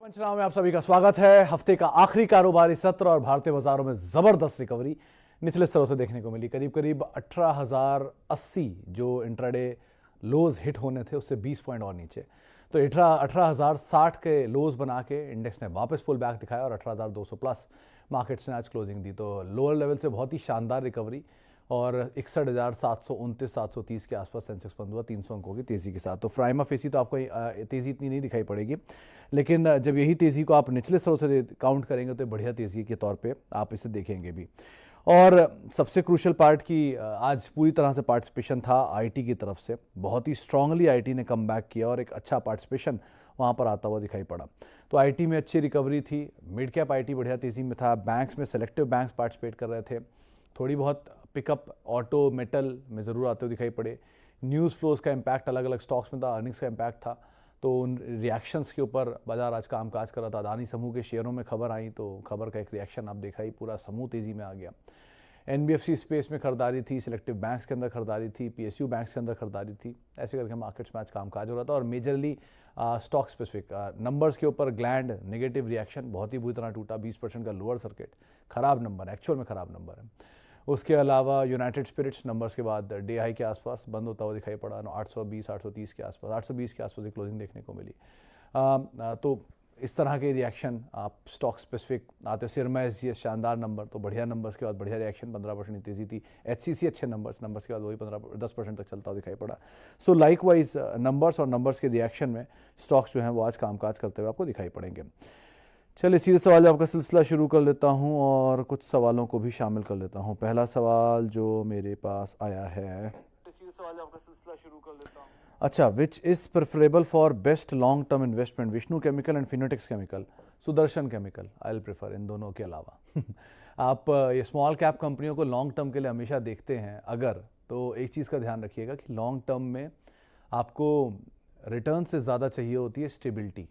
पंचनामा में आप सभी का स्वागत है। हफ्ते का आखिरी कारोबारी सत्र और भारतीय बाजारों में जबरदस्त रिकवरी निचले स्तरों से देखने को मिली। करीब करीब 18,080 जो इंट्राडे लोज हिट होने थे उससे 20 पॉइंट और नीचे, तो 18,060 के लोज बना के इंडेक्स ने वापस पुल बैक दिखाया और 18,200 प्लस मार्केट्स ने आज क्लोजिंग दी। तो लोअर लेवल से बहुत ही शानदार रिकवरी और 61,729 730 के आसपास सेंसेक्स बंद हुआ 300 अंकों की तेज़ी के साथ। तो प्राइमा फेसी तो आपको तेज़ी इतनी नहीं दिखाई पड़ेगी, लेकिन जब यही तेज़ी को आप निचले स्तरों से काउंट करेंगे तो बढ़िया तेज़ी के तौर पे आप इसे देखेंगे भी। और सबसे क्रूशियल पार्ट की आज पूरी तरह से पार्टिसिपेशन था आईटी की तरफ से। बहुत ही स्ट्रांगली आईटी ने कम बैक किया और एक अच्छा पार्टिसिपेशन वहाँ पर आता हुआ दिखाई पड़ा। तो आईटी में अच्छी रिकवरी थी, मिड कैप आईटी बढ़िया तेज़ी में था, बैंक्स में सेलेक्टिव बैंक्स पार्टिसिपेट कर रहे थे, थोड़ी बहुत पिकअप ऑटो मेटल में ज़रूर आते हुए दिखाई पड़े। न्यूज़ फ्लोज का इम्पैक्ट अलग अलग स्टॉक्स में था, अर्निंग्स का इम्पैक्ट था, तो उन रिएक्शंस के ऊपर बाजार आज कामकाज कर रहा था। अदानी समूह के शेयरों में खबर आई तो खबर का एक रिएक्शन आप देखा ही, पूरा समूह तेज़ी में आ गया। एनबीएफसी स्पेस में खरीदारी थी, सिलेक्टिव बैंक्स के अंदर खरीदारी थी, पीएसयू बैंक्स के अंदर खरीदारी थी, ऐसे करके मार्केट्स में आज कामकाज हो रहा था। और मेजरली स्टॉक स्पेसिफिक नंबर्स के ऊपर ग्लैंड नेगेटिव रिएक्शन बहुत ही बुरी तरह टूटा, 20% का लोअर सर्किट, खराब नंबर, एक्चुअल में खराब नंबर है। उसके अलावा यूनाइटेड स्पिरिट्स नंबर्स के बाद डे हाई के आसपास बंद होता हुआ दिखाई पड़ा, 820 830 के आसपास, 820 के आसपास की क्लोजिंग देखने को मिली। तो इस तरह के रिएक्शन आप स्टॉक स्पेसिफिक आते। सिरमा एसजीएस शानदार नंबर, तो बढ़िया नंबर्स के बाद बढ़िया रिएक्शन, 15% तेजी थी। एचसीसी अच्छे नंबर्स के बाद वही 10% तक चलता हुआ दिखाई पड़ा। सो लाइकवाइज नंबर्स और नंबर्स के रिएक्शन में स्टॉक्स जो हैं वो आज कामकाज करते हुए आपको दिखाई पड़ेंगे। चलिए सीधे सवाल आपका सिलसिला शुरू कर लेता हूं और कुछ सवालों को भी शामिल कर लेता हूं। पहला सवाल जो मेरे पास आया है, सीधे सवाल आपका सिलसिला शुरू कर लेता हूं। अच्छा, which is preferable for best long term investment, Vishnu chemical and Fineotex chemical, Sudarshan chemical? I will prefer इन दोनों के अलावा आप ये स्मॉल कैप कंपनियों को लॉन्ग टर्म के लिए हमेशा देखते हैं अगर, तो एक चीज़ का ध्यान रखिएगा कि लॉन्ग टर्म में आपको रिटर्न से ज़्यादा चाहिए होती है स्टेबिलिटी,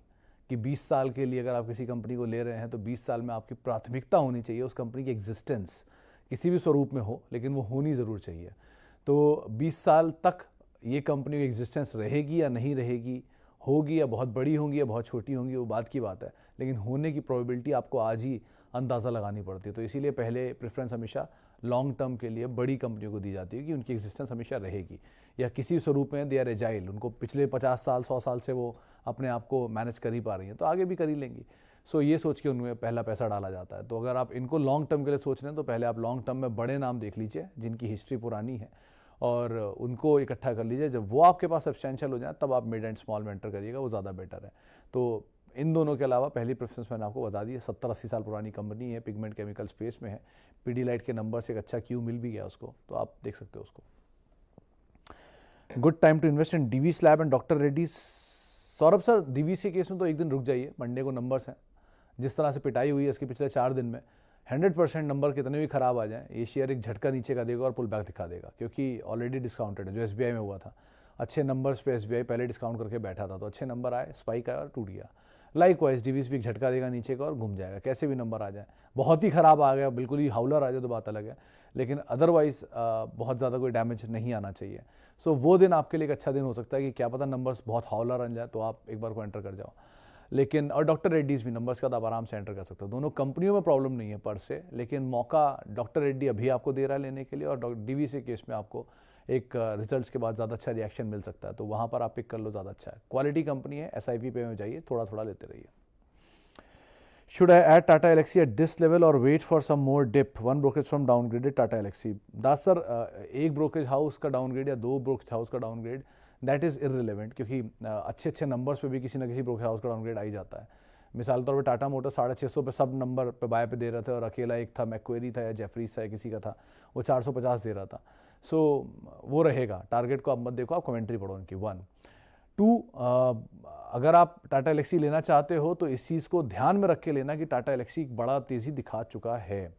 कि 20 साल के लिए अगर आप किसी कंपनी को ले रहे हैं तो 20 साल में आपकी प्राथमिकता होनी चाहिए उस कंपनी की एग्जिस्टेंस, किसी भी स्वरूप में हो लेकिन वो होनी ज़रूर चाहिए। तो 20 साल तक ये कंपनी की एग्जिस्टेंस रहेगी या नहीं रहेगी, होगी या बहुत बड़ी होंगी या बहुत छोटी होंगी, वो बात की बात है, लेकिन होने की प्रोबेबिलिटी आपको आज ही अंदाज़ा लगानी पड़ती है। तो इसीलिए पहले प्रेफरेंस हमेशा लॉन्ग टर्म के लिए बड़ी कंपनियों को दी जाती है कि उनकी एग्जिस्टेंस हमेशा रहेगी, या किसी स्वरूप में दे आर एजाइल, उनको पिछले 50 साल 100 साल से वो अपने आप को मैनेज कर ही पा रही हैं तो आगे भी कर ही लेंगी। सो ये सोच के उनमें पहला पैसा डाला जाता है। तो अगर आप इनको लॉन्ग टर्म के लिए सोच रहे हैं तो पहले आप लॉन्ग टर्म में बड़े नाम देख लीजिए जिनकी हिस्ट्री पुरानी है और उनको इकट्ठा कर लीजिए। जब वो आपके पास सब्सटेंशियल हो जाए तब आप मिड एंड स्मॉल में एंटर करिएगा, वो ज़्यादा बेटर है। तो इन दोनों के अलावा पहली प्रेफरेंस मैंने आपको बता दी है, 70-80 साल पुरानी कंपनी है, पिगमेंट केमिकल स्पेस में है, पीडीलाइट के नंबर से एक अच्छा क्यू मिल भी गया उसको, तो आप देख सकते हो उसको। Good time to invest in DV slab and doctor Reddy's. Saurabh sir, DVC case में तो एक दिन रुक जाइए, मंडे को नंबर्स हैं, जिस तरह से पिटाई हुई है इसके पिछले 4 दिन में 100% नंबर कितने भी खराब आ जाएं, ये शेयर एक झटका नीचे का देगा और पुल बैक दिखा देगा, क्योंकि ऑलरेडी डिस्काउंटेड है। जो एसबीआई में हुआ था, अच्छे नंबर्स पे एसबीआई पहले डिस्काउंट करके बैठा था, तो अच्छे नंबर आए, स्पाइक आया और टूट गया। लाइकवाइज डीवीसी भी एक झटका देगा नीचे का और घूम जाएगा, कैसे भी नंबर आ जाए। बहुत ही खराब आ गया, बिल्कुल ही हाउलर आ जाए तो बात अलग है, लेकिन अदरवाइज बहुत ज़्यादा कोई डैमेज नहीं आना चाहिए। सो वो दिन आपके लिए एक अच्छा दिन हो सकता है कि क्या पता नंबर्स बहुत हाउलर आ जाए तो आप एक बार को एंटर कर जाओ। लेकिन और डॉक्टर रेड्डीज भी नंबर्स का तो आप आराम से एंटर कर सकते हो। दोनों कंपनियों में प्रॉब्लम नहीं है पर से, लेकिन मौका डॉक्टर रेड्डी अभी आपको दे रहा है लेने के लिए, और डीवीसी केस में आपको एक रिजल्ट्स के बाद ज़्यादा अच्छा रिएक्शन मिल सकता है, तो वहाँ पर आप पिक कर लो, ज़्यादा अच्छा है। क्वालिटी कंपनी है, एसआईपी पे में जाइए, थोड़ा थोड़ा लेते रहिए। Should I add Tata Elxsi at this level or wait for some more dip? One brokerage firm downgraded Tata Elxsi. Das sir, एक ब्रोकरेज हाउस का डाउनग्रेड या 2 ब्रोकरेज हाउस का डाउनग्रेड दैट इज़ इररिलेवेंट, क्योंकि अच्छे अच्छे numbers पे भी किसी ना किसी ब्रोकरेज हाउस का डाउनग्रेड आ ही जाता है। मिसाल तौर पे टाटा मोटर 650 पे सब नंबर पे बाय पे दे रहे थे और अकेला एक था, मैक्वेरी था या जेफरीज था या किसी का था, वो 450 दे रहा था। सो वो रहेगा, टारगेट को आप मत देखो, आप कमेंट्री पढ़ो उनकी। 1 2 अगर आप टाटा एलेक्सी लेना चाहते हो तो इस चीज़ को ध्यान में रख के लेना कि टाटा एलेक्सी एक बड़ा तेज़ी दिखा चुका है,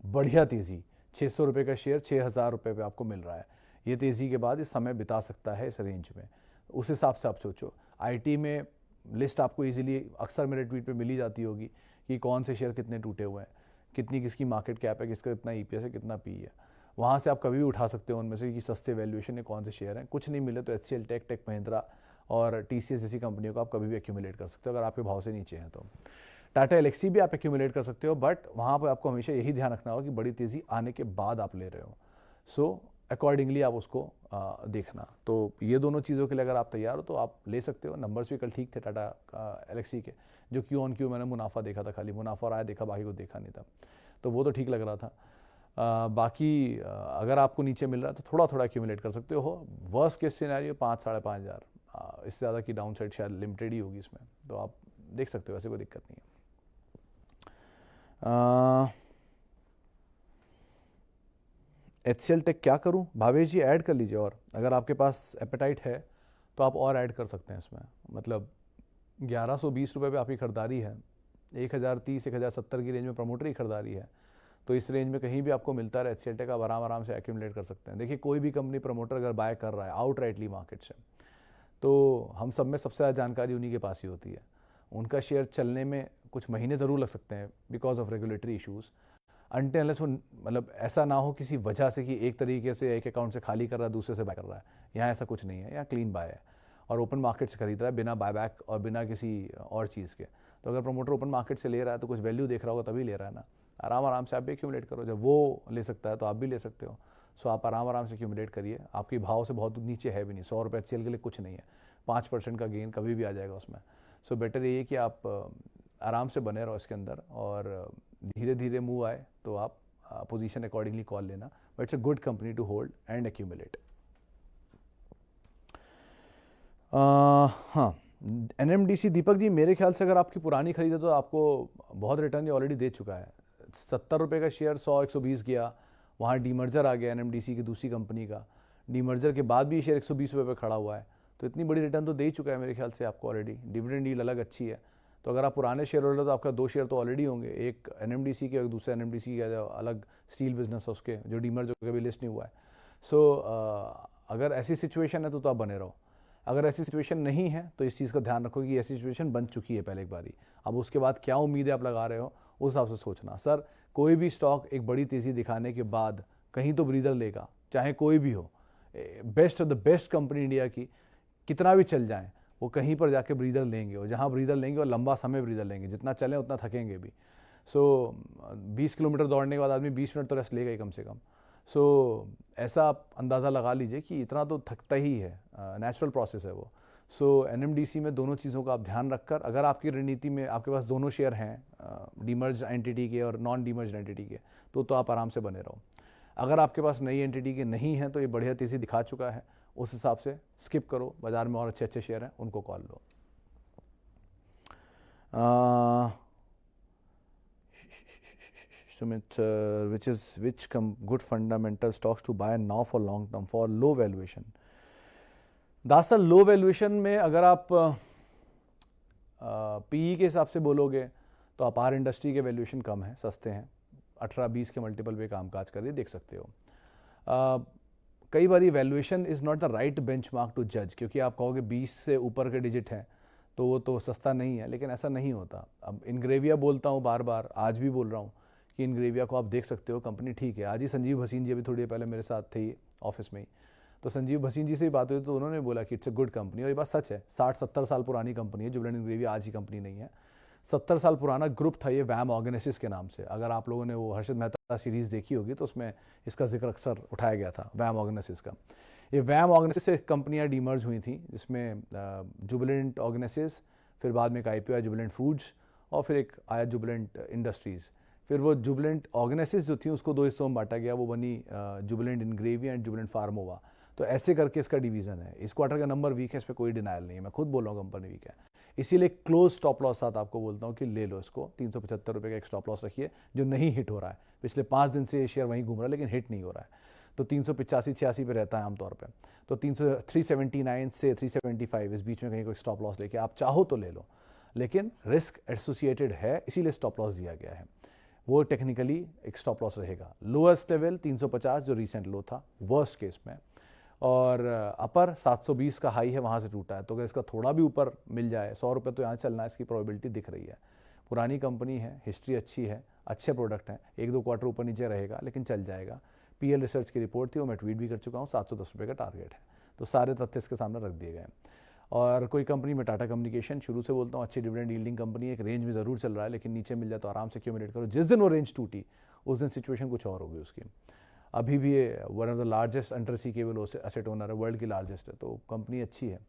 बढ़िया तेज़ी, 600 रुपये का शेयर 6,000 रुपये पे आपको मिल रहा है। ये तेज़ी के बाद इस समय बिता सकता है इस रेंज में, उस हिसाब से आप सोचो। आईटी में लिस्ट आपको इजीली अक्सर मेरे ट्वीट पे मिली जाती होगी कि कौन से शेयर कितने टूटे हुए हैं, कितनी किसकी मार्केट कैप है, किसका कितना ईपीएस है, कितना पी है। वहाँ से आप कभी भी उठा सकते हो उनमें से कि सस्ते वैल्यूएशन है कौन से शेयर हैं। कुछ नहीं मिले तो एचसीएल, टेक महिंद्रा, और TCS जैसी कंपनियों को आप कभी भी एक्यूमुलेट कर सकते हो अगर आपके भाव से नीचे हैं तो। टाटा एलेक्सी भी आप एक्यूमुलेट कर सकते हो, बट वहाँ पर आपको हमेशा यही ध्यान रखना होगा कि बड़ी तेज़ी आने के बाद आप ले रहे हो। सो अकॉर्डिंगली आप उसको देखना। तो ये दोनों चीज़ों के लिए अगर आप तैयार हो तो आप ले सकते हो। नंबर्स भी कल ठीक थे टाटा एलेक्सी के, जो क्यू ऑन क्यू मैंने मुनाफा देखा था, खाली मुनाफा और आया देखा, बाकी को देखा नहीं था, तो वो तो ठीक लग रहा था। बाकी अगर आपको नीचे मिल रहा है तो थोड़ा थोड़ा एक्यूमुलेट कर सकते हो। वर्स्ट केस सिनेरियो 5-5.5 हज़ार, इससे ज़्यादा की डाउन साइड शायद लिमिटेड ही होगी इसमें, तो आप देख सकते हो, ऐसे कोई दिक्कत नहीं है। HCL टेक क्या करूं? भावेश जी ऐड कर लीजिए, और अगर आपके पास एपेटाइट है तो आप और ऐड कर सकते हैं इसमें। मतलब 1120 रुपये पे आपकी खरीदारी है, 1030-1070 की रेंज में प्रमोटर की खरीदारी है, तो इस रेंज में कहीं भी आपको मिलता है HCL टेक, आप आराम से एक्यूमुलेट कर सकते हैं। देखिए कोई भी कंपनी प्रमोटर अगर बाय कर रहा है आउटराइटली मार्केट से, तो हम सब में सबसे ज़्यादा जानकारी उन्हीं के पास ही होती है। उनका शेयर चलने में कुछ महीने ज़रूर लग सकते हैं because of regulatory issues, until unless वो मतलब ऐसा ना हो किसी वजह से कि एक तरीके से एक अकाउंट से खाली कर रहा है, दूसरे से बाय कर रहा है। यहाँ ऐसा कुछ नहीं है, यहाँ क्लीन बाय है और ओपन मार्केट से खरीद रहा है बिना बायबैक और बिना किसी और चीज़ के। तो अगर प्रमोटर ओपन मार्केट से ले रहा है तो कुछ वैल्यू देख रहा होगा तभी ले रहा है ना। आराम से आप भी एक्यूमुलेट करो, जब वो ले सकता है तो आप भी ले सकते हो। सो आप आराम से एक्यूमुलेट करिए, आपकी भाव से बहुत नीचे है भी नहीं, 100 रुपये HCL के लिए कुछ नहीं है, 5% का गेन कभी भी आ जाएगा उसमें। सो बेटर ये है कि आप आराम से बने रहो इसके अंदर, और धीरे धीरे मूव आए तो आप पोजीशन अकॉर्डिंगली कॉल लेना, but it's a good company to hold and accumulate. हाँ, NMDC दीपक जी, मेरे ख्याल से अगर आपकी पुरानी खरीद है तो आपको बहुत रिटर्न ऑलरेडी दे चुका है। 70 रुपये का शेयर 100-120 गया, वहाँ डीमर्जर आ गया NMDC की दूसरी कंपनी का, डीमर्जर के बाद भी शेयर 120 रुपये पर खड़ा हुआ है, तो इतनी बड़ी रिटर्न तो दे ही चुका है मेरे ख्याल से आपको ऑलरेडी। डिविडेंड यील्ड अलग अच्छी है, तो अगर आप पुराने शेयर होल्डर तो आपका 2 शेयर तो ऑलरेडी होंगे, एक NMDC के और दूसरे NMDC का जो अलग स्टील बिजनेस है उसके, जो डीमर्जर कभी लिस्ट नहीं हुआ है। सो अगर ऐसी सिचुएशन है तो आप बने रहो। अगर ऐसी सिचुएशन नहीं है तो इस चीज़ का ध्यान रखो कि ऐसी सिचुएशन बन चुकी है पहले एक बारी। अब उसके बाद क्या उम्मीदें आप लगा रहे हो उस हिसाब से सोचना। सर कोई भी स्टॉक एक बड़ी तेज़ी दिखाने के बाद कहीं तो ब्रीदर लेगा, चाहे कोई भी हो, best of the best company India की कितना भी चल जाए वो कहीं पर जाके ब्रीदर लेंगे, और जहाँ ब्रीदर लेंगे और लंबा समय ब्रीदर लेंगे, जितना चलें उतना थकेंगे भी। सो 20 किलोमीटर दौड़ने के बाद आदमी 20 मिनट तो रेस्ट लेगा ही कम से कम। सो ऐसा आप अंदाज़ा लगा लीजिए कि इतना तो थकता ही है, नेचुरल प्रोसेस है वो। सो NMDC में दोनों चीज़ों का आप ध्यान रखकर, अगर आपकी रणनीति में आपके पास दोनों शेयर हैं डीमर्ज एंटिटी के और नॉन डीमर्ज एंटिटी के, तो आप आराम से बने रहो। अगर आपके पास नई एंटिटी के नहीं हैं तो ये बढ़िया तेज़ी दिखा चुका है, उस हिसाब से स्किप करो। बाजार में और अच्छे शेयर हैं उनको call low. Sumit, which good fundamental stocks to buy now for long term for low valuation? Das sir, low valuation में अगर आप PE के हिसाब से बोलोगे तो अपार इंडस्ट्री के वैल्यूएशन कम है, सस्ते हैं, 18-20 के मल्टीपल पे कामकाज कर रही, देख सकते हो। कई बार valuation is not the right benchmark to जज, क्योंकि आप कहोगे 20 से ऊपर के डिजिट हैं तो वो तो सस्ता नहीं है, लेकिन ऐसा नहीं होता। अब इनग्रेविया बोलता हूँ बार बार, आज भी बोल रहा हूँ कि इनग्रेविया को आप देख सकते हो, कंपनी ठीक है। आज ही संजीव भसीन जी अभी थोड़ी देर पहले मेरे साथ थे ऑफिस में ही, तो संजीव भसीन जी से ही बात हुई तो उन्होंने बोला कि इट्स अ गुड कंपनी, और ये बात सच है। 60-70 साल पुरानी कंपनी है जुबिलेंट इनग्रेविया, आज ही कंपनी नहीं है, 70 साल पुराना ग्रुप था ये, वैम ऑर्गेनाइसिस के नाम से। अगर आप लोगों ने वो हर्षद मेहता सीरीज़ देखी होगी तो उसमें इसका जिक्र अक्सर उठाया गया था, वैम ऑर्गेनाइसिस का। ये वैम ऑर्गेनाइसिस से कंपनियाँ डीमर्ज हुई थी, जिसमें जुबिलेंट ऑर्गेनाइसिस, फिर बाद में एक IPO आया जुबिलेंट फूड्स, और फिर एक आया जुबिलेंट इंडस्ट्रीज़। फिर वो जुबिलेंट ऑर्गेनाइसिस जो थी उसको 2 हिस्सों में बांटा गया, वो बनी जुबिलेंट इनग्रेविया एंड जुबिलेंट फार्मोवा। तो ऐसे करके इसका डिवीज़न है। इस क्वार्टर का नंबर वीक है, इस पर कोई डिनायल नहीं है, मैं खुद बोल रहा हूँ कंपनी वीक है, इसीलिए क्लोज स्टॉप लॉस साथ आपको बोलता हूँ कि ले लो इसको। 375 रुपये का एक स्टॉप लॉस रखिए, जो नहीं हिट हो रहा है। पिछले 5 दिन से ये शेयर वहीं घूम रहा है लेकिन हिट नहीं हो रहा है, तो 385-86 पे रहता है आमतौर पे, तो 379 से 375 इस बीच में कहीं कोई स्टॉप लॉस लेके आप चाहो तो ले लो, लेकिन रिस्क एसोसिएटेड है, इसीलिए स्टॉप लॉस दिया गया है। वो टेक्निकली एक स्टॉप लॉस रहेगा। लोएस्ट लेवल 350 जो रिसेंट लो था वर्स्ट केस में, और अपर 720 का हाई है, वहाँ से टूटा है। तो अगर इसका थोड़ा भी ऊपर मिल जाए, 100 रुपये तो यहाँ चलना है, इसकी प्रोबेबिलिटी दिख रही है। पुरानी कंपनी है, हिस्ट्री अच्छी है, अच्छे प्रोडक्ट हैं, 1-2 क्वार्टर ऊपर नीचे रहेगा लेकिन चल जाएगा। PL रिसर्च की रिपोर्ट थी, वो मैं ट्वीट भी कर चुका हूँ, 710 रुपये का टारगेट है। तो सारे तथ्य इसके सामने रख दिए गए हैं। और कोई कंपनी में टाटा कम्युनिकेशन शुरू से बोलता हूँ अच्छी डिविडेंड यील्डिंग कंपनी है, एक रेंज में ज़रूर चल रहा है, लेकिन नीचे मिल जाए तो आराम से एक्यूमुलेट करो। जिस दिन वो रेंज टूटी उस दिन सिचुएशन कुछ और होगी उसकी। अभी भी ये one of the largest undersea cable asset owner है, वर्ल्ड की लार्जेस्ट है, तो कंपनी अच्छी है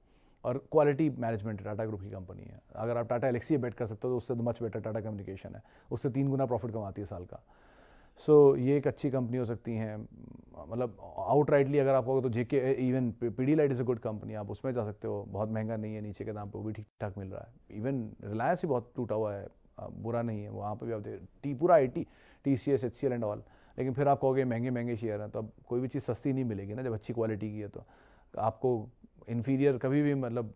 और क्वालिटी मैनेजमेंट टाटा ग्रुप की कंपनी है। अगर आप टाटा एलेक्सी बेट कर सकते हो तो उससे मच बेटर टाटा कम्युनिकेशन है, उससे 3 गुना प्रॉफिट कमाती है साल का। सो ये एक अच्छी कंपनी हो सकती है। मतलब आउटराइटली अगर आप कहोगे तो JK, even Pidilite is a good company, आप उसमें जा सकते हो, बहुत महंगा नहीं है, नीचे के दाम पे वो भी ठीक ठाक मिल रहा है। इवन रिलायंस ही बहुत टूटा हुआ है, बुरा नहीं है, वहाँ पे भी आप पूरा IT, TCS, HCL and all. लेकिन फिर आप कहोगे महंगे महंगे शेयर हैं, तो अब कोई भी चीज़ सस्ती नहीं मिलेगी ना जब अच्छी क्वालिटी की है। तो आपको इन्फीरियर कभी भी, मतलब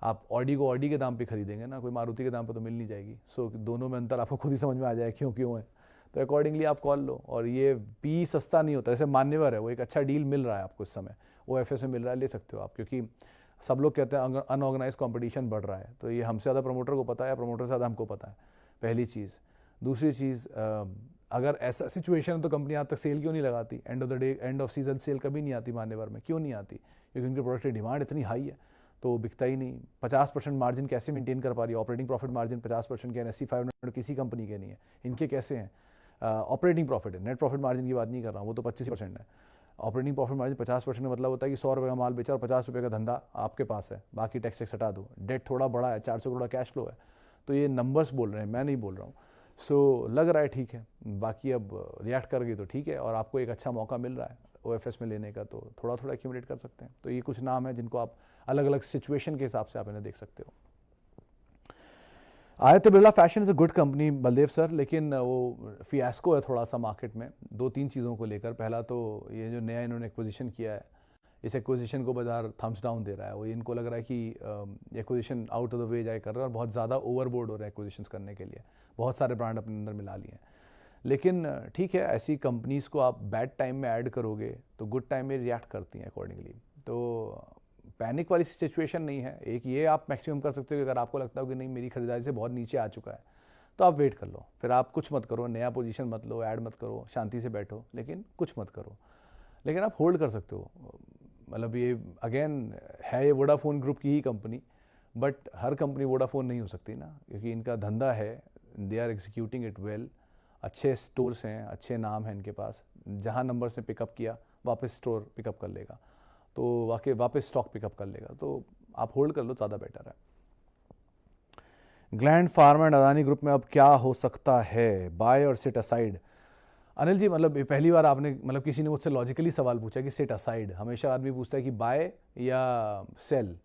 आप ऑडी को ऑडी के दाम पे खरीदेंगे ना, कोई मारुति के दाम पे तो मिल नहीं जाएगी। सो दोनों में अंतर आपको खुद ही समझ में आ जाए क्यों क्यों है। तो अकॉर्डिंगली आप कॉल लो। और ये पी सस्ता नहीं होता, जैसे मान्यवर है, वो एक अच्छा डील मिल रहा है आपको इस समय, OFS में मिल रहा है, ले सकते हो आप, क्योंकि सब लोग कहते हैं अनऑर्गेनाइज कंपटीशन बढ़ रहा है। तो ये हमसे ज़्यादा प्रमोटर को पता है, प्रमोटर से ज़्यादा हमको पता है, पहली चीज़। दूसरी चीज़, अगर ऐसा सिचुएशन है तो कंपनी आज तक सेल क्यों नहीं लगाती? End of the day, end off season cell कभी नहीं आती मान्यवर में, क्यों नहीं आती? क्योंकि उनके प्रोडक्ट की डिमांड इतनी हाई है, तो बिकता ही नहीं। 50% मार्जिन कैसे मेंटेन कर पा रही है? ऑपरेटिंग प्रॉफिट मार्जिन 50% के NSE 500 किसी कंपनी के नहीं है, इनके कैसे हैं? ऑपरेटिंग प्रॉफिट है, नेट प्रॉफिट मार्जिन की बात नहीं कर रहा हूँ, वो तो 25% है। ऑपरेटिंग प्रॉफिट मार्जिन 50% का मतलब होता है कि 100 रुपये का माल बेचा और 50 रुपये का धंधा आपके पास है, बाकी टैक्स हटा दो। डेट थोड़ा बड़ा है, 400 करोड़ कैश फ्लो है। तो ये नंबर्स बोल रहे हैं, मैं नहीं बोल रहा हूँ। सो लग रहा है ठीक है, बाकी अब रिएक्ट कर गई तो ठीक है, और आपको एक अच्छा मौका मिल रहा है OFS में लेने का, तो थोड़ा थोड़ा एक्यूमुलेट कर सकते हैं। तो ये कुछ नाम है जिनको आप अलग अलग सिचुएशन के हिसाब से आप इन्हें देख सकते हो। Aditya Birla fashion is a good company Baldev sir, लेकिन वो फियास्को है थोड़ा सा मार्केट में 2-3 चीज़ों को लेकर। पहला तो ये जो नया इन्होंने एक्विजिशन किया है, इस एक्विजिशन को बाजार थम्स डाउन दे रहा है। वो इनको लग रहा है कि acquisition out of the way जाए कर रहा है और बहुत ज़्यादा ओवरबोर्ड हो रहा है एक्विजिशन करने के लिए, बहुत सारे ब्रांड अपने अंदर मिला लिए हैं। लेकिन ठीक है, ऐसी कंपनीज़ को आप बैड टाइम में ऐड करोगे तो गुड टाइम में रिएक्ट करती हैं अकॉर्डिंगली। तो पैनिक वाली सिचुएशन नहीं है। एक ये आप मैक्सिमम कर सकते हो कि अगर आपको लगता हो कि नहीं मेरी खरीदारी से बहुत नीचे आ चुका है, तो आप वेट कर लो, फिर आप कुछ मत करो, नया पोजीशन मत लो, ऐड मत करो, शांति से बैठो, लेकिन कुछ मत करो। लेकिन आप होल्ड कर सकते हो। मतलब ये अगेन है, ये वोडाफोन ग्रुप की ही कंपनी, बट हर कंपनी वोडाफोन नहीं हो सकती ना, क्योंकि इनका धंधा है, they are executing it well, अच्छे स्टोर्स हैं, अच्छे नाम हैं इनके पास, जहाँ नंबर्स ने पिकअप किया वापस स्टोर पिकअप कर लेगा, तो वापस स्टॉक पिकअप कर लेगा। तो आप होल्ड कर लो, ज़्यादा बेटर है। Gland pharma and Adani group में अब क्या हो सकता है, बाय और सिट असाइड? अनिल जी, मतलब पहली बार आपने, मतलब किसी ने मुझसे लॉजिकली सवाल पूछा कि सिट असाइड। हमेशा आदमी पूछता है कि बाय या सेल।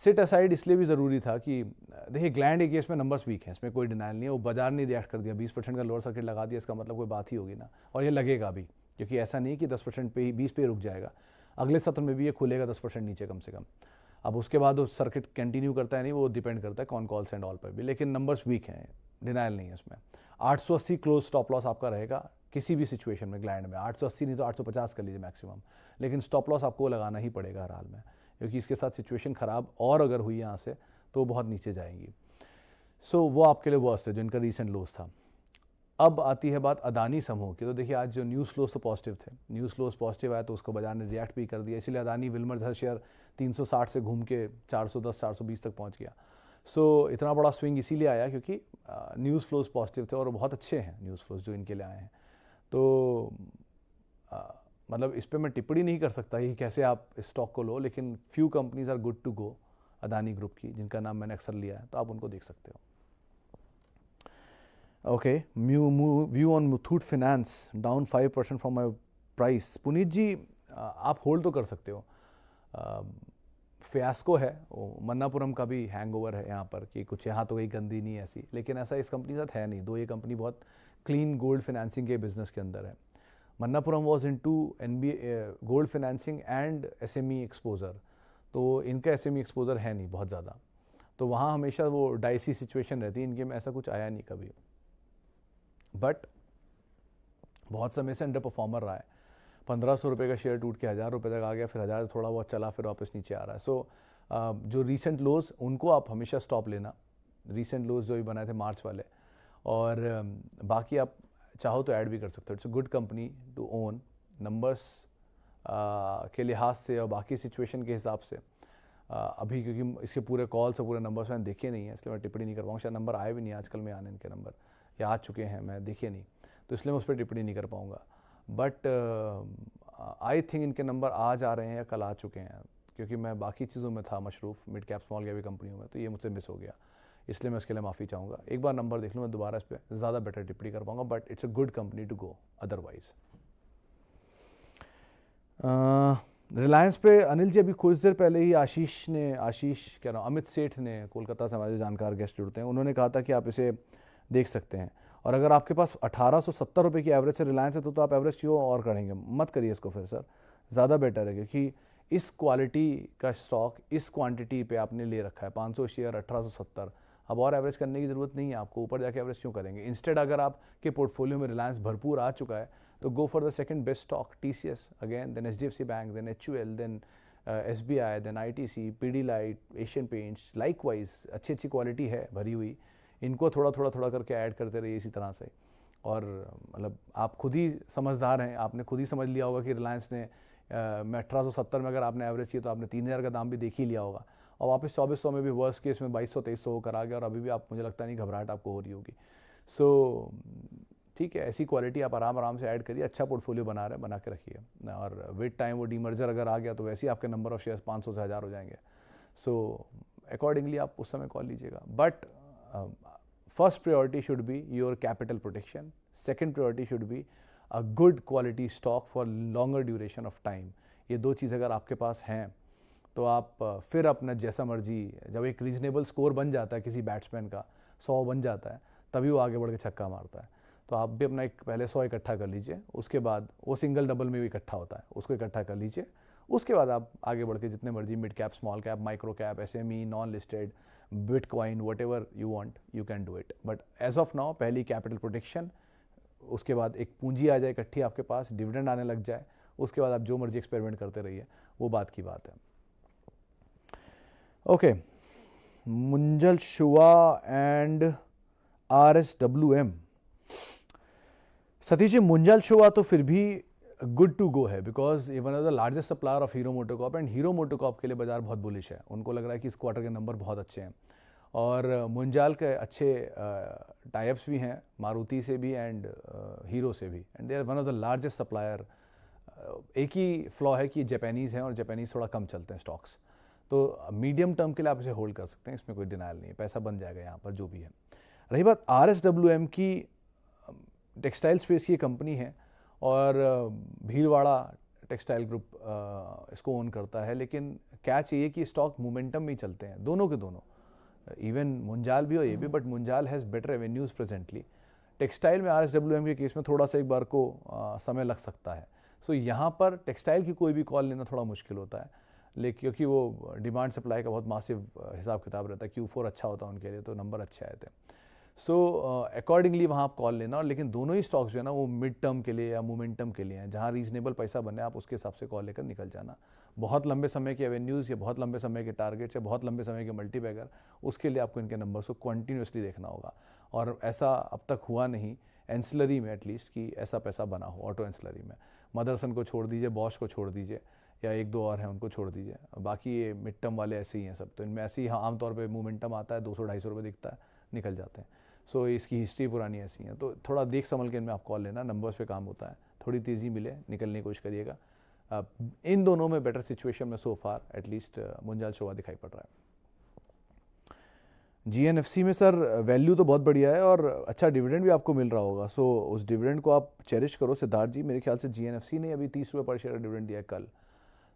सिट असाइड इसलिए भी ज़रूरी था कि देखिए, ग्लैंड एक केस में नंबर्स वीक हैं, इसमें कोई डिनाइल नहीं है, वो बाजार ने रिएक्ट कर दिया, 20% का लोअर सर्किट लगा दिया, इसका मतलब कोई बात ही होगी ना, और ये लगेगा भी, क्योंकि ऐसा नहीं कि 10% पे ही 20 पे ही रुक जाएगा, अगले सत्र में भी ये खुलेगा 10% नीचे कम से कम। अब उसके बाद वो सर्किट कंटिन्यू करता है नहीं, वो डिपेंड करता है कॉन कॉल्स एंड ऑल पर भी, लेकिन नंबर्स वीक हैं, डिनाइल नहीं है इसमें। 880 क्लोज स्टॉप लॉस आपका रहेगा किसी भी सिचुएशन में ग्लैंड में, 880 नहीं तो 850 कर लीजिए मैक्सिमम, लेकिन स्टॉप लॉस आपको लगाना ही पड़ेगा हर हाल में, क्योंकि इसके साथ सिचुएशन ख़राब और अगर हुई यहाँ से तो बहुत नीचे जाएंगी। सो वो आपके लिए वर्स्ट है जो इनका रीसेंट लोस था। अब आती है बात अदानी समूह की। तो देखिए, आज जो न्यूज़ फ्लोज तो पॉजिटिव थे, न्यूज़ फ्लोज पॉजिटिव आया तो उसको बाजार ने रिएक्ट भी कर दिया, इसलिए अदानी विल्मर हर शेयर 360 से घूम के 410 420 तक पहुंच गया। सो इतना बड़ा स्विंग इसीलिए आया क्योंकि न्यूज़ फ्लोज पॉजिटिव थे और बहुत अच्छे हैं न्यूज़ फ्लोज जो इनके लिए आए हैं। तो मतलब इस पर मैं टिप्पणी नहीं कर सकता कि कैसे आप इस स्टॉक को लो, लेकिन few companies are good to go Adani group की, जिनका नाम मैंने अक्सर लिया है, तो आप उनको देख सकते हो। Okay, view on Muthoot finance down 5% from my price. Puneet ji, आप होल्ड तो कर सकते हो, फियास्को है, मन्नापुरम का भी हैंगओवर है यहाँ पर कि कुछ यहाँ तो कोई गंदी नहीं है ऐसी, लेकिन ऐसा इस कंपनी के साथ है नहीं। दो ये कंपनी बहुत क्लीन गोल्ड फाइनेंसिंग के बिजनेस के अंदर है। Manappuram was into gold financing and SME exposure, तो इनका SME एक्सपोजर है नहीं बहुत ज़्यादा, तो वहाँ हमेशा वो डाइसी सिचुएशन रहती है, इनके में ऐसा कुछ आया नहीं कभी, बट बहुत समय से अंडर परफॉर्मर रहा है। 1500 रुपये का शेयर टूट के 1000 रुपये तक आ गया, फिर 1000 थोड़ा बहुत चला, फिर वापस नीचे आ रहा है। सो जो रीसेंट लोज उनको आप हमेशा स्टॉप लेना, रीसेंट लोज जो भी बनाए थे मार्च वाले, और बाकी आप चाहो तो ऐड भी कर सकते हो। It's a good company to own, numbers के लिहाज से और बाकी सिचुएशन के हिसाब से अभी क्योंकि इसके पूरे कॉल्स और पूरे नंबर्स मैंने देखे नहीं है, इसलिए मैं टिप्पणी नहीं कर पाऊँगा। शायद नंबर आए भी नहीं आजकल में, आने इनके नंबर या आ चुके हैं, मैं देखे नहीं, तो इसलिए मैं उस पर टिप्पणी नहीं कर पाऊँगा। बट आई थिंक इनके नंबर आज आ रहे हैं या कल आ चुके हैं, क्योंकि मैं बाकी चीज़ों में था मशरूफ़, मिड कैप स्मॉल कैप भी कंपनियों में, तो ये मुझसे मिस हो गया, इसलिए मैं उसके लिए माफ़ी चाहूँगा। एक बार नंबर देख लूँ, मैं दोबारा इस पर ज़्यादा बेटर टिप्पणी कर पाऊँगा, but it's a good company to go otherwise. Reliance पे अनिल जी, अभी कुछ देर पहले ही आशीष कह रहा हूँ, अमित सेठ ने, कोलकाता से हमारे जानकार गेस्ट जुड़ते हैं, उन्होंने कहा था कि आप इसे देख सकते हैं, और अगर आपके पास 1870 रुपये की एवरेज से रिलायंस है तो आप एवरेज क्यों और करेंगे, मत करिए इसको फिर सर, ज़्यादा बेटर है, क्योंकि इस क्वालिटी का स्टॉक इस क्वांटिटी पे आपने ले रखा है, 500 शेयर 1870, अब और एवरेज करने की ज़रूरत नहीं है आपको, ऊपर जाके एवरेज क्यों करेंगे। इंस्टेड अगर आपके पोर्टफोलियो में रिलायंस भरपूर आ चुका है तो go for the second best stock, TCS again, then HDFC bank, then HUL, then SBI, then ITC, Pidilite, Asian Paints, likewise अच्छी अच्छी क्वालिटी है भरी हुई, इनको थोड़ा करके ऐड करते रहिए इसी तरह से। और मतलब आप खुद ही समझदार हैं, आपने खुद ही समझ लिया होगा कि रिलायंस ने मैं 1870 में अगर आपने एवरेज किया तो आपने 3000 का दाम भी देख ही लिया होगा, और वापस 2400 में भी वर्स्ट केस में 2200-2300 होकर आ गया, और अभी भी आप, मुझे लगता नहीं घबराहट आपको हो रही होगी। सो ठीक है, ऐसी क्वालिटी आप आराम से ऐड करिए, अच्छा पोर्टफोलियो बना के रखिए, और विद टाइम वो डीमर्जर अगर आ गया तो वैसे ही आपके नंबर ऑफ शेयर्स 500 से 1000 हो जाएंगे। सो अकॉर्डिंगली आप उस समय कॉल लीजिएगा, but first priority should be your capital protection, second priority should be a good quality stock for longer duration of time. ये दो चीज़ अगर आपके पास हैं तो आप फिर अपना जैसा मर्जी, जब एक रीजनेबल स्कोर बन जाता है किसी बैट्समैन का, 100 बन जाता है, तभी वो आगे बढ़ के छक्का मारता है। तो आप भी अपना एक पहले 100 इकट्ठा कर लीजिए, उसके बाद वो सिंगल डबल में भी इकट्ठा होता है, उसको इकट्ठा कर लीजिए, उसके बाद आप आगे बढ़ के जितने मर्जी mid cap, small cap, micro cap, SME, non listed, bitcoin, whatever you want you can do it. But as of now पहली कैपिटल प्रोटेक्शन, उसके बाद एक पूंजी आ जाए इकट्ठी आपके पास, डिविडेंड आने लग जाए, उसके बाद आप जो मर्जी एक्सपेरिमेंट करते रहिए, वो बात की बात है। Okay, Munjal Showa and RSWM। Satish ji, Munjal Showa तो फिर भी गुड टू गो है, बिकॉज ये one of the largest supplier of Hero MotoCorp, and Hero MotoCorp के लिए बाजार बहुत बुलिश है, उनको लग रहा है कि इस क्वार्टर के नंबर बहुत अच्छे हैं, और मुंजाल के अच्छे टाइप्स भी हैं, मारुति से भी एंड हीरो से भी, and they are one of the largest supplier. एक ही फ्लॉ है कि जापानीज़ हैं और जापानीज़ थोड़ा कम चलते हैं स्टॉक्स, तो मीडियम टर्म के लिए आप इसे होल्ड कर सकते हैं, इसमें कोई डिनाइल नहीं है, पैसा बन जाएगा यहाँ पर जो भी है। रही बात RSWM की, टेक्सटाइल स्पेस की कंपनी है, और भीलवाड़ा टेक्सटाइल ग्रुप इसको ओन करता है, लेकिन क्या चाहिए कि स्टॉक मोमेंटम में ही चलते हैं, दोनों के दोनों, इवन मुंजाल भी और ये भी, but Munjal has better revenues presently. Textile में RSWM के केस में थोड़ा सा एक बार को समय लग सकता है, सो यहाँ पर टेक्सटाइल की कोई भी कॉल लेना थोड़ा मुश्किल होता है, लेकिन क्योंकि वो डिमांड सप्लाई का बहुत मासिव हिसाब किताब रहता है, Q4 अच्छा होता है उनके लिए, तो नंबर अच्छे आए थे, सो अकॉर्डिंगली वहाँ आप कॉल लेना। और लेकिन दोनों ही स्टॉक्स जो है ना वो मिड टर्म के लिए या मोमेंटम के लिए हैं, जहाँ रीजनेबल पैसा बने आप उसके हिसाब से कॉल लेकर निकल जाना। बहुत लंबे समय के एवेन्यूज़ या बहुत लंबे समय के टारगेट्स या बहुत लंबे समय के मल्टीबैगर, उसके लिए आपको इनके नंबर्स को कंटिन्यूसली देखना होगा, और ऐसा अब तक हुआ नहीं एंसिलरी में एटलीस्ट कि ऐसा पैसा बना हो। ऑटो एंसिलरी में मदरसन को छोड़ दीजिए, बॉश को छोड़ दीजिए, या एक दो और हैं उनको छोड़ दीजिए, बाकी ये मिड टर्म वाले ऐसे ही हैं सब, तो इनमें ऐसे ही आमतौर पर मोमेंटम आता है, 200-250 रुपये दिखता है, निकल जाते हैं। सो इसकी हिस्ट्री पुरानी ऐसी है, तो थोड़ा देख संभल के इनमें आप कॉल लेना, नंबर्स पे काम होता है, थोड़ी तेज़ी मिले निकलने की कोशिश करिएगा। इन दोनों में बेटर सिचुएशन में सो फार एटलीस्ट मुंजाल शुआ दिखाई पड़ रहा है। GNFC में सर वैल्यू तो बहुत बढ़िया है और अच्छा डिविडेंड भी आपको मिल रहा होगा, सो उस डिविडेंड को आप चेरिश करो सिद्धार्थ जी। मेरे ख्याल से GNFC ने अभी 30 रुपये पर शेयर डिविडेंड दिया है कल,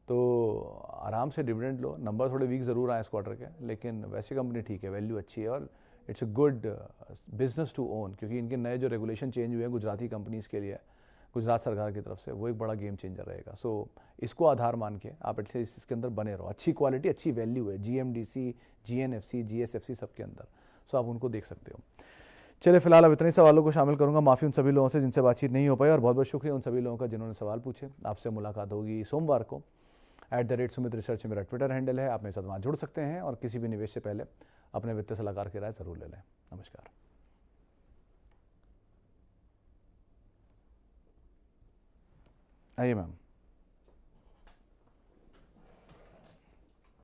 तो आराम से डिविडेंड लो। नंबर थोड़े वीक ज़रूर आए इस क्वार्टर के, लेकिन वैसे कंपनी ठीक है, वैल्यू अच्छी है, और it's a good business to own, क्योंकि इनके नए जो रेगुलेशन चेंज हुए हैं गुजराती कंपनीज़ के लिए गुजरात सरकार की तरफ से, वो एक बड़ा गेम चेंजर रहेगा। सो इसको आधार मान के आप एटलीस्ट इसके अंदर बने रहो। अच्छी क्वालिटी, अच्छी वैल्यू है GMDC, GNFC, GSFC सबके अंदर, सो आप उनको देख सकते हो। चलिए फिलहाल अब इतने सवालों को शामिल करूंगा। माफ़ी उन सभी लोगों से जिनसे बातचीत नहीं हो पाई, और बहुत बहुत शुक्रिया उन सभी लोगों का जिन्होंने सवाल पूछे। आपसे मुलाकात होगी सोमवार को @सुमित रिसर्च मेरा ट्विटर हैंडल है, आप मेरे साथ वहाँ जुड़ सकते हैं, और किसी भी निवेश से पहले अपने वित्तीय सलाहकार की राय ज़रूर ले लें। नमस्कार। आइए मैम।